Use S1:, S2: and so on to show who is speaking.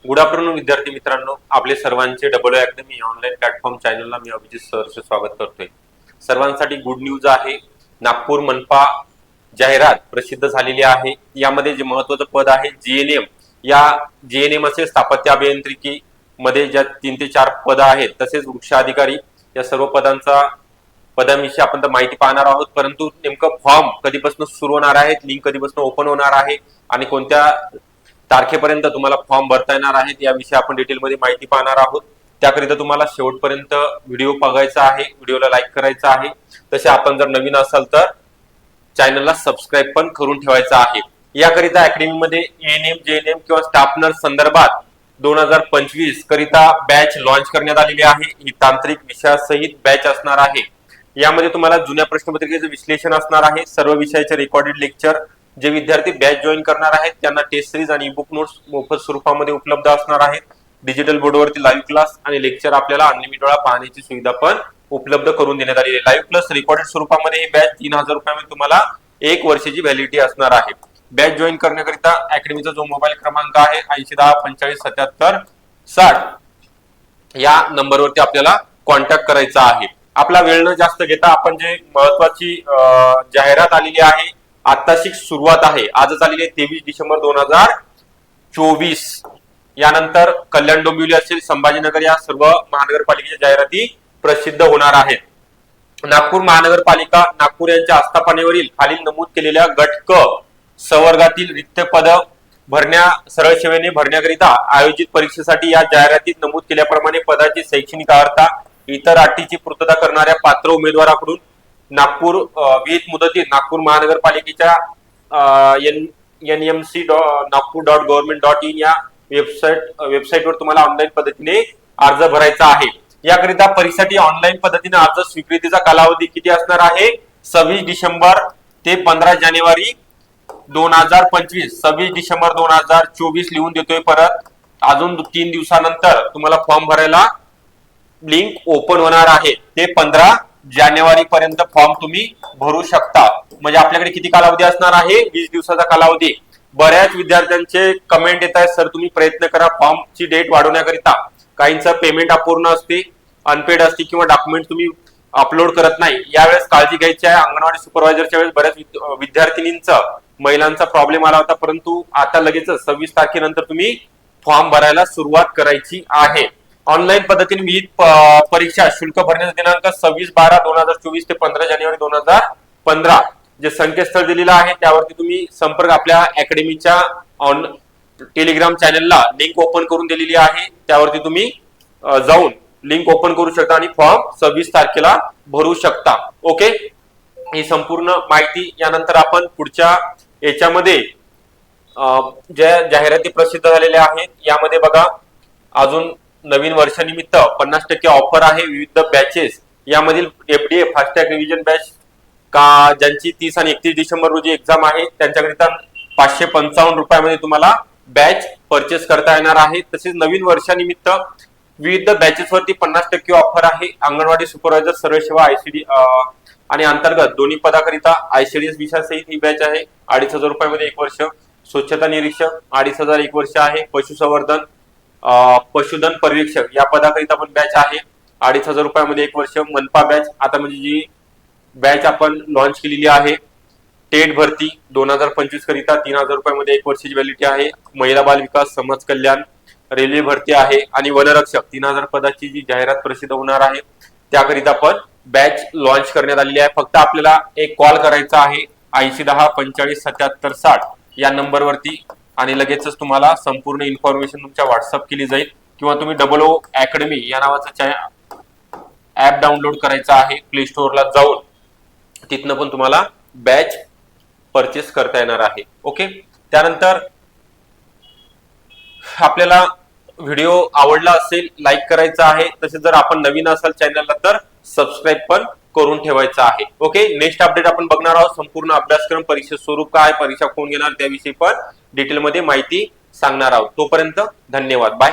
S1: Good afternoon विद्यार्थी मित्रांनो, आपले सर्वांचे डबल अकॅडमी ऑनलाईन प्लॅटफॉर्म चॅनलला मी अभिजित सरचे स्वागत करतोय। सर्वांसाठी गुड न्यूज आहे। नागपूर मनपा जाहिरात प्रसिद्ध झालेली आहे। यामध्ये जे महत्त्वाचं पद आहे जीएनएम, या जीएनएम असे स्थापत्य अभियांत्रिकी मध्ये ज्या 3 ते 4 पद आहेत, तसेच वृक्षाधिकारी या सर्व पदांविषयी आपण तर माहिती पाहणार आहोत। परंतु नेमकं फॉर्म कधीपासून सुरू होणार आहे, लिंक कधीपासून ओपन होणार आहे आणि कोणत्या तारखेपर्यंत तुम्हाला फॉर्म भरता येणार आहेत याविषयी आपण डिटेलमध्ये माहिती पाहणार आहोत। त्याकरिता तुम्हाला शेवटपर्यंत व्हिडिओ बघायचा आहे, व्हिडिओला लाईक करायचा आहे। तसे आपण जर नवीन असाल तर चॅनलला सबस्क्राइब पण करून ठेवायचा आहे। याकरिता अकॅडमीमध्ये एएनएम जेएनएम किंवा स्टाफ नर्स संदर्भात 2025 करिता बॅच लॉन्च करण्यात आलेली आहे। ही तांत्रिक विषयासहित बॅच असणार आहे। यामध्ये तुम्हाला जुन्या प्रश्नपत्रिकेचे विश्लेषण असणार आहे। सर्व विषयाचे रेकॉर्डेड लेक्चर जे विद्यार्थी बॅच जॉईन करणार आहेत त्यांना टेस्ट सिरीज आणि ईबुक नोट्स मोफत स्वरूपामध्ये उपलब्ध असणार आहेत। डिजिटल बोर्डवरती लाईव्ह क्लास आणि लेक्चर आपल्याला अनलिमिटेड वेळा पाहण्याची सुविधा पण उपलब्ध करून देण्यात आलेली आहे। लाईव्ह प्लस रेकॉर्डेड स्वरूपामध्ये ही बॅच 3000 रुपयामध्ये तुम्हाला 1 वर्षाची व्हॅलिडिटी असणार आहे। बॅच जॉईन करण्याकरिता अकॅडमीचा जो मोबाईल क्रमांक आहे 8010457760 या नंबरवरती आपल्याला कॉन्टॅक्ट करायचा आहे। आपला वेळ न जास्त घेता आपण जे महत्त्वाची जाहिरात आलेली आहे, आत्ताची सुरुवात आहे, आजच आलेली आहे 23 डिसेंबर 2024। यानंतर कल्याण डोंबिवली असेल, संभाजीनगर या सर्व महानगरपालिकेच्या जाहिराती प्रसिद्ध होणार आहेत। नागपूर महानगरपालिका नागपूर यांच्या आस्थापनेवरील खालील नमूद केलेल्या गट क संवर्गातील रिक्त पद सरळ सेवेने भरण्याकरिता आयोजित परीक्षेसाठी या जाहिरातीत नमूद केल्याप्रमाणे पदाची शैक्षणिक अर्हता इतर अटीची पूर्तता करणाऱ्या पात्र उमेदवाराकडून नागपूर विहित मुदतीत नागपूर महानगरपालिकेच्या nmc.nagpur.government.in या वेबसाईटवर तुम्हाला ऑनलाईन पद्धतीने अर्ज भरायचा आहे। याकरिता परीक्षेसाठी ऑनलाईन पद्धतीने अर्ज स्वीकृतीचा कालावधी किती असणार आहे? 26 डिसेंबर ते 15 जानेवारी 2025। 26 डिसेंबर 2024 लिहून देतोय परत। अजून 3 दिवसानंतर तुम्हाला फॉर्म भरायला लिंक ओपन होणार आहे। ते 15 जानेवारी पर्यंत फॉर्म तुम्ही भरू शकता। म्हणजे आपल्याकडे किती कालावधी असणार आहे? 20 दिवसाचा कालावधी। बऱ्याच विद्यार्थ्यांचे कमेंट येत आहेत, सर तुम्ही प्रयत्न करा फॉर्मची डेट वाढवण्याकरिता। काहींचं पेमेंट अपूर्ण असते, अनपेड असते किंवा डॉक्युमेंट तुम्ही अपलोड करत नाही। यावेळेस काळजी घ्यायची आहे। अंगणवाडी सुपरवायझरच्या वेळेस बऱ्याच विद्यार्थिनींचा महिलांचा प्रॉब्लेम आला होता, परंतु आता लगेच 26 तारखेनंतर तुम्ही फॉर्म भरायला सुरुवात करायची आहे। ऑनलाईन पद्धतीने विविध परीक्षा शुल्क भरण्याचा दिनांक 26/12/2024 ते 15 जानेवारी 2015 जे संकेतस्थळ दिलेलं आहे त्यावरती तुम्ही संपर्क आपल्या अकॅडमीच्या टेलिग्राम चॅनलला लिंक ओपन करून दिलेली आहे, त्यावरती तुम्ही जाऊन लिंक ओपन करू शकता आणि फॉर्म 26 तारखेला भरू शकता। ओके, ही संपूर्ण माहिती। यानंतर आपण पुढच्या याच्यामध्ये ज्या जाहिराती प्रसिद्ध झालेल्या आहेत यामध्ये बघा, अजून नवीन वर्षानिमित्त 50% ऑफर आहे। विविध बॅचेस यामधील FDA fast track revision batch का ज्यांची 30 आणि 31 डिसेंबर रोजी एक्झाम आहे त्यांच्याकरिता 555 रुपयामध्ये तुम्हाला बॅच परचेस करता येणार आहे। तसेच नवीन वर्षानिमित्त विविध बॅचेस वरती 50% ऑफर आहे। अंगणवाडी सुपरवायझर सर्व सेवा आयसीडी आणि अंतर्गत दोन्ही पदाकरिता आयसीडीएस विषयासहित ही बॅच आहे। 2500 रुपयामध्ये 1 वर्ष। स्वच्छता निरीक्षक 2500 1 वर्ष आहे। पशुसंवर्धन पशुधन पर्यवेक्षक या पदाकरिता पण बॅच आहे 2500 रुपयामध्ये 1 वर्ष। मनपा बॅच आता म्हणजे जी बॅच आपण लॉन्च केलेली आहे। टेट भरती 2025 करिता 3000 रुपयामध्ये 1 वर्षाची व्हॅलिडिटी आहे। महिला बाल विकास समाज कल्याण रेल्वे भरती आहे आणि वनरक्षक 3000 पदाची जी जाहिरात प्रसिद्ध होणार आहे त्याकरिता पण बॅच लॉन्च करण्यात आलेली आहे। फक्त आपल्याला एक कॉल करायचा आहे 8010457760 या नंबरवरती आणि लगेचच तुम्हाला संपूर्ण इन्फॉर्मेशन तुमच्या व्हॉट्सअप केली जाईल किंवा तुम्ही OO अकॅडमी या नावाचं ऍप डाउनलोड करायचं आहे प्ले स्टोअरला जाऊन, तिथनं पण तुम्हाला बॅच परचेस करता येणार आहे। ओके, त्यानंतर आपल्याला व्हिडिओ आवडला असेल लाईक करायचा आहे। तसेच जर आपण नवीन असाल चॅनलला तर सबस्क्राइब पण करून ठेवायचा आहे। ओके, नेक्स्ट अपडेट आपण बघणार आहोत। संपूर्ण अभ्यासक्रम, परीक्षा स्वरूप काय, परीक्षा कोण घेणार त्याविषयी पण डिटेलमध्ये माहिती सांगणार आहोत। तोपर्यंत धन्यवाद, बाय।